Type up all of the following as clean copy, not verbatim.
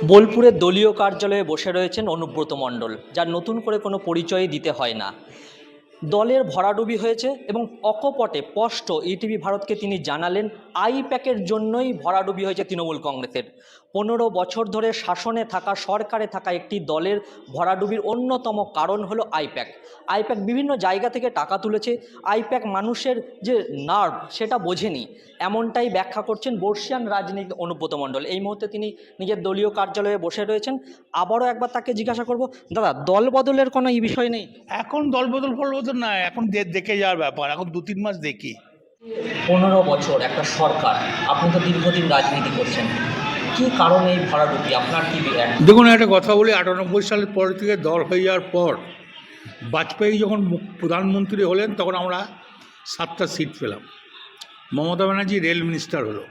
বোলপুরের দলীয় কার্যালয়ে বসে রয়েছেন অনুব্রত মণ্ডল, যার নতুন করে কোনো পরিচয় দিতে হয় না। দলের ভরাডুবি হয়েছে এবং অকপটে স্পষ্ট ইটিভি ভারতকে তিনি জানালেন আইপ্যাকের জন্যই ভরাডুবি হয়েছে তৃণমূল কংগ্রেসের। 15 বছর ধরে শাসনে থাকা, সরকারে থাকা একটি দলের ভরাডুবির অন্যতম কারণ হলো আইপ্যাক। আইপ্যাক বিভিন্ন জায়গা থেকে টাকা তুলেছে। আইপ্যাক মানুষের যে নার্ভ সেটা বোঝেনি, এমনটাই ব্যাখ্যা করছেন বর্ষিয়ান রাজনীতি অনুব্রত মণ্ডল। এই মুহূর্তে তিনি নিজের দলীয় কার্যালয়ে বসে রয়েছেন। আবারও একবার তাকে জিজ্ঞাসা করব, দাদা, দল বদলের কোনো এই বিষয় নেই? এখন দল বদল না, এখন দেখে যাওয়ার ব্যাপার। এখন 2-3 মাস দেখি। 15 বছর একটা সরকার, আপনি তো দীর্ঘদিন রাজনীতি করছেন, কি কারণে এই ভরাডুবি? আপনার কি দেখুন, একটা কথা বলি, 98 সালের পর থেকে দল হয়ে যাওয়ার পর বাজপেয়ী যখন প্রধানমন্ত্রী হলেন তখন আমরা 7টা সিট পেলাম। মমতা ব্যানার্জি রেল মিনিস্টার হলো,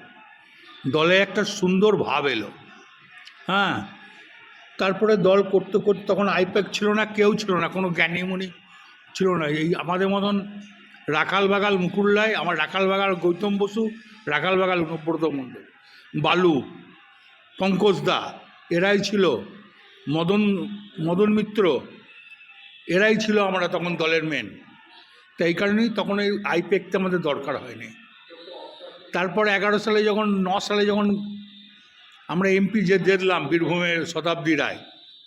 দলে একটা সুন্দর ভাব এলো। হ্যাঁ, তারপরে দল করতে করতে তখন আইপ্যাক ছিল না, কেউ ছিল না, কোনো জ্ঞানীমণি ছিল না। এই আমাদের মতন রাখাল বাগাল মুকুল রায়, আমার রাখাল বাগাল গৌতম বসু, রাখাল বাগাল অনুব্রত মণ্ডল, বালু, পঙ্কজ দা, এরাই ছিল, মদন মিত্র, এরাই ছিল আমরা তখন দলের মেন। তাই এই কারণেই তখন এই আইপ্যাকটা আমাদের দরকার হয়নি। তারপর 9 সালে যখন আমরা এমপি যে দেখলাম বীরভূমের শতাব্দী রায়,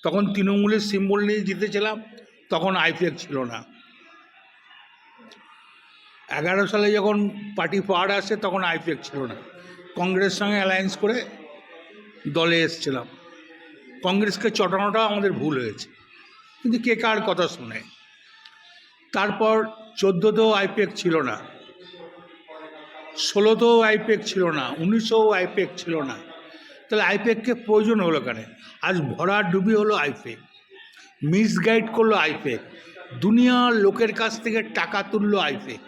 তখন তৃণমূলের সিম্বল নিয়ে জিতেছিলাম, তখন আইপ্যাক ছিল না। 11 সালে যখন পার্টি পাওয়ার আসে তখন আইপ্যাক ছিল না। কংগ্রেসের সঙ্গে অ্যালায়েন্স করে দলে এসেছিলাম। কংগ্রেসকে চটানোটাও আমাদের ভুল হয়েছে, কিন্তু কে কার কথা শুনে। তারপর 14তেও আইপ্যাক ছিল না, 16তেও আইপ্যাক ছিল না, 1900ও আইপ্যাক ছিল না। তাহলে আইপ্যাককে প্রয়োজন হলো কেন? আজ ভরা ডুবি হলো আইপ্যাক, মিসগাইড করলো আইপ্যাক, দুনিয়ার লোকের কাছ থেকে টাকা তুললো আইপ্যাক।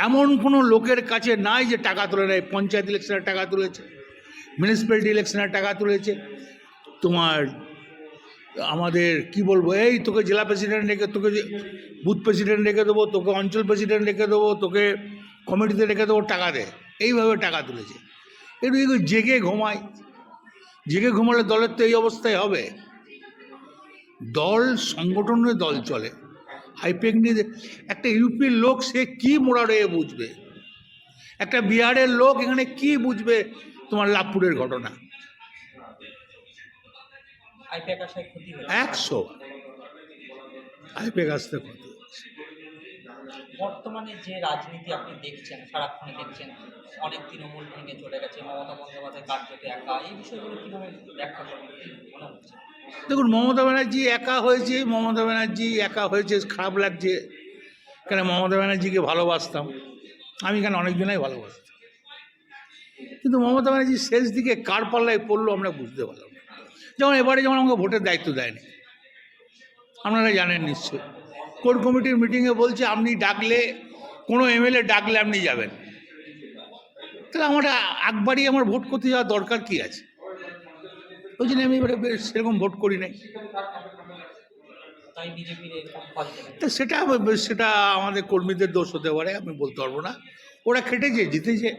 এমন কোনো লোকের কাছে নাই যে টাকা তুলে নেয়। পঞ্চায়েত ইলেকশনের টাকা তুলেছে, মিউনিসিপ্যালিটি ইলেকশনের টাকা তুলেছে, তোমার আমাদের কি বলবো, এই তোকে জেলা প্রেসিডেন্ট রেখে, তোকে বুথ প্রেসিডেন্ট রেখে দেবো, তোকে অঞ্চল প্রেসিডেন্ট রেখে দেবো, তোকে কমিটিতে রেখে দেবো, টাকা দে, এইভাবে টাকা তুলেছে। একটু জেগে ঘুমায়, জেগে ঘুমালে দলের তো এই অবস্থায় হবে। দল সংগঠনের দল চলে, আইপ্যাক নিয়ে। একটা ইউপির লোক সে কি মোড়ারে বুঝবে, একটা বিহারের লোক এখানে কি বুঝবে তোমার লাভপুরের ঘটনা। 100 আইপ্যাক আসতে ক্ষতি। বর্তমানে যে রাজনীতি আপনি দেখছেন, সারাক্ষণ দেখছেন, অনেক তৃণমূল ভেঙে চলে গেছে, মমতা বন্দ্যোপাধ্যায় কার্যত একা, এই বিষয়গুলো কীভাবে ব্যাখ্যা করবেন মনে হচ্ছে? দেখুন, মমতা ব্যানার্জি একা হয়েছে, খারাপ লাগছে। কেন? মমতা ব্যানার্জিকে ভালোবাসতাম আমি, কেন অনেকজনাই ভালোবাসতাম, কিন্তু মমতা ব্যানার্জি শেষ দিকে কার পাল্লায় পড়লো আমরা বুঝতে পারলাম না। যেমন এবারে যেমন আমাকে ভোটের দায়িত্ব দেয়নি, আপনারা জানেন নিশ্চয়ই। কোর কমিটির মিটিংয়ে বলছে আপনি ডাকলে, কোনো এমএলএ ডাকলে আপনি যাবেন। তাহলে আমরা একবারই আমার ভোট করতে যাওয়ার দরকার কি আছে? ওই জন্য আমি এবারে সেরকম ভোট করি নাই। তো সেটা আমাদের কর্মীদের দোষ হতে পারে, আমি বলতে পারবো না। ওরা খেটেছে, জিতেছে,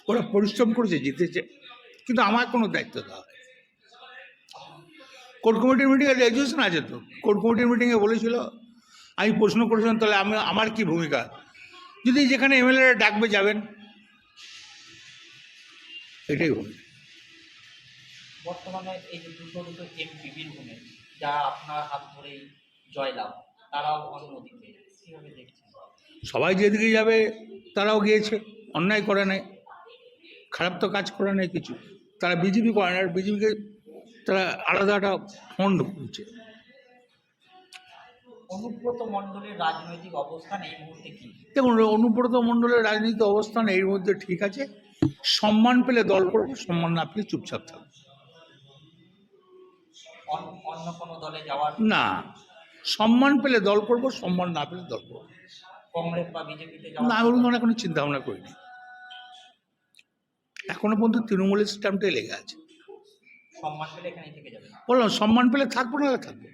ওরা পরিশ্রম করেছে, জিতেছে, কিন্তু আমার কোনো দায়িত্ব দেওয়া হয়। কোর কমিটির মিটিংয়ে রেজুলেশন আছে তো, কোর কমিটির মিটিংয়ে বলেছিল, আমি প্রশ্ন করেছিলাম তাহলে আমার কি ভূমিকা, যদি যেখানে এমএলএ ডাকবে যাবেন, এটাই ভূমিকা। বর্তমানে এই যে দুটো এমপি বীরভূমে, যারা আপনার হাত ধরেই জয়লাভ, তারাও অন্যদিকে, কীভাবে দেখছেন? সবাই যেদিকে যাবে তারাও গিয়েছে, অন্যায় করে নেয়, খারাপ তো কাজ করে নেয় কিছু। তারা বিজেপি করে না, বিজেপিকে তারা আলাদা একটা ফন্ড করছে। অনুব্রত মণ্ডলের রাজনৈতিক অবস্থান এই মুহূর্তে কি? দেখুন, অনুব্রত মণ্ডলের রাজনৈতিক অবস্থান এর মধ্যে ঠিক আছে। সম্মান পেলে দল করবো, সম্মান না পেলে চুপচাপ থাকবো। অন্য কোনো দলে যাওয়ার না, সম্মান পেলে দল করবো, সম্মান না পেলে দল করবো। কংগ্রেস বা বিজেপিতে না, আমি মনে কোনো চিন্তা ভাবনা করিনি। এখনো পর্যন্ত তৃণমূলের স্ট্যাম্পটাই লেগে আছে। সম্মান পেলে এখানেই থেকে যাবে, বললাম সম্মান পেলে থাকবো, না থাকবো।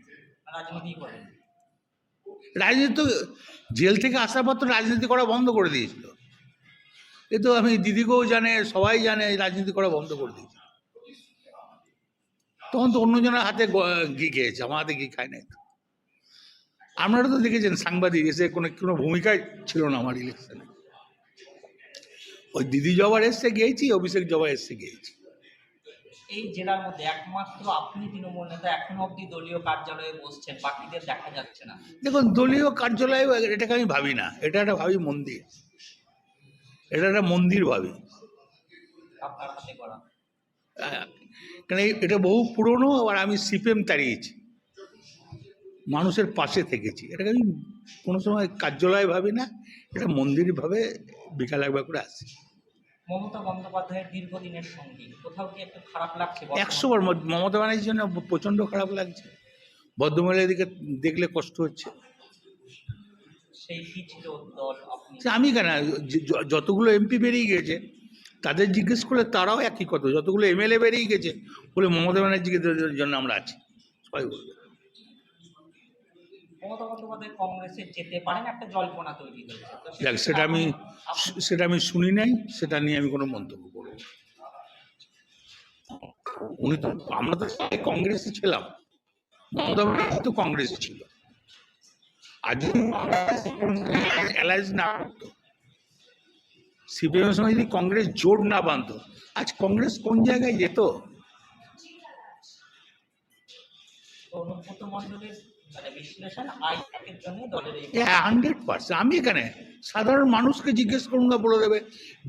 রাজনীতি করবেন? রাজনীতি তো জেল থেকে আসার পর তো রাজনীতি করা বন্ধ করে দিয়েছিল। এ তো আমি দিদিকেও জানে, সবাই জানে, রাজনীতি করা বন্ধ করে দিয়েছিল। তখন তো অন্যজনের হাতে ঘি খেয়েছে, আমার হাতে ঘি খায় নাই তো। আপনারা তো দেখেছেন সাংবাদিক এসে কোনো ভূমিকায় ছিল না আমার ইলেকশনে। ওই দিদি জবার এসছে গিয়েছি, অভিষেক জবার এসছে গিয়েছি। এই জেলার মধ্যে একমাত্র আপনি তৃণমূল নেতা এখনো অবধি দলীয় কার্যালয়ে বসছেন, বাকিদের দেখা যাচ্ছে না। দেখুন, দলীয় কার্যালয় এটাকে আমি ভাবি না, এটা একটা ভাবি মন্দির, এটা একটা মন্দির ভাবি। আপনার হাতে করা কারণ এটা বহু পুরনো, আর আমি সিপিএম তাড়িয়েছি, মানুষের পাশে থেকেছি। এটাকে আমি কোনো সময় কার্যালয় ভাবি না, এটা মন্দির ভাবে বিকাল একবার করে আসি। মমতা বন্দ্যোপাধ্যায়ের দীর্ঘদিনের সঙ্গী, কোথাও কি একটু খারাপ লাগছে? 100বার মমতা ব্যানার্জির জন্য প্রচণ্ড খারাপ লাগছে, ভদ্রমহিলার দিকে দেখলে কষ্ট হচ্ছে। সেই কি ছিল দল আপনি? আমি কেন, যতগুলো এমপি বেরিয়ে গেছে তাদের জিজ্ঞেস করলে তারাও একই কথা, যতগুলো এমএলএ বেরিয়ে গেছে বলে মমতা ব্যানার্জিকে জন্য আমরা আছি, সবাই বলবে। মমতা বন্দ্যোপাধ্যায় কংগ্রেসে যেতে পারেন, একটা জল্পনা তৈরি হয়েছে। তো দেখ, সেটা আমি শুনি নাই, সেটা নিয়ে আমি কোনো মন্তব্য করব না। আমরা তো কংগ্রেসে ছিলাম, মমতা ব্যানার্জি তো কংগ্রেসে ছিল। আজ অ্যালায়েন্স না করতো, সিপিএমের সঙ্গে যদি কংগ্রেস জোট না বাঁধতো, আজ কংগ্রেস কোন জায়গায় যেত? অনুব্রত মণ্ডলের মানে বিশ্লেষণ আইপ্যাকের জন্য দলের এই 100%। আমি এখানে সাধারণ মানুষকে জিজ্ঞেস করুন না, বলে দেবে।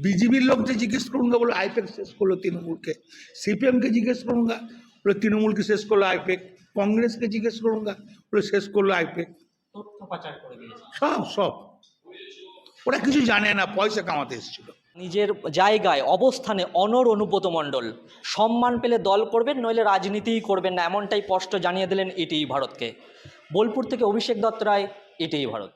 বিজেপির লোককে জিজ্ঞেস করুন না, বলে আইপ্যাক শেষ করলো তৃণমূলকে। সিপিএমকে জিজ্ঞেস করুন না, বলে তৃণমূলকে শেষ করলো আইপ্যাক। কংগ্রেসকে জিজ্ঞেস করুন না, বলে শেষ করলো আইপ্যাক। তথ্য পাচার করে দিয়েছে। সব ওরা কিছু জানে না, পয়সা কামাতে এসেছিল। নিজের জায়গায় অবস্থানে অনড় অনুব্রত মণ্ডল, সম্মান পেলে দল করবেন, নইলে রাজনীতিই করবেন না, এমনটাই স্পষ্ট জানিয়ে দিলেন এটিই ভারতকে। বোলপুর থেকে অভিষেক দত্ত রায়, এটিই ভারত।